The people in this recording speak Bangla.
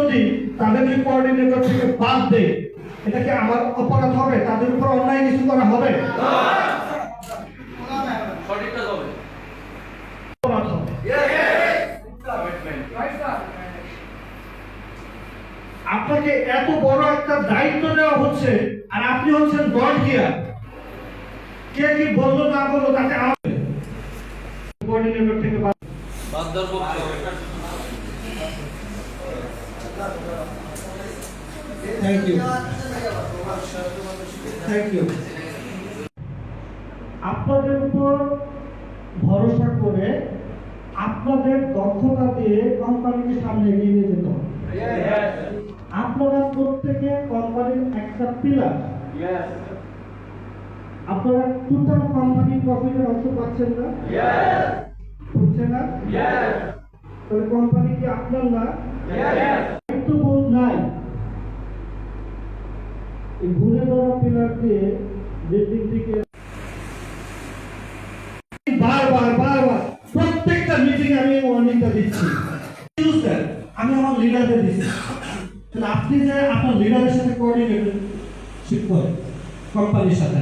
যদি তাদেরকে কোঅর্ডিনেটর থেকে বাদ দেয়, এটা কি আমার অপরাধ হবে? তাদের উপর অন্যায় কিছু করা হবে? সঠিকটা হবে। অপরাধ হবে। আপনাকে এত বড় একটা দায়িত্ব দেওয়া হচ্ছে আর আপনি হচ্ছেন গড হিয়ার। কে কি বললো না বললো তাতে আমাদের কোঅর্ডিনেটর থেকে বাদ বাদদার পক্ষে হবে। Thank you, thank you. আপনাদের উপর ভরসা করে আপনাদের দক্ষতা দিয়ে কোম্পানিকে সামনে এগিয়ে নিয়ে যেতে হবে। আপনারা প্রত্যেকে কোম্পানির একটা পিলার। আপনারা টোটাল কোম্পানির প্রফিটের অংশ পাচ্ছেন না? হচ্ছে না? তাহলে কোম্পানি কি আপনার না? দায়িত্ববোধ নাই। এই ঘুরে ধরা পিলার দিয়ে বিল্ডিং থেকে বারবার প্রত্যেকটা মিটিং আমি ওয়ার্নিংটা দিচ্ছি। আমি আমার লিডারদের দিচ্ছি, আপনি যে আপনার লিডারের সাথে কোঅর্ডিনেটরশিপ করেন কোম্পানির সাথে।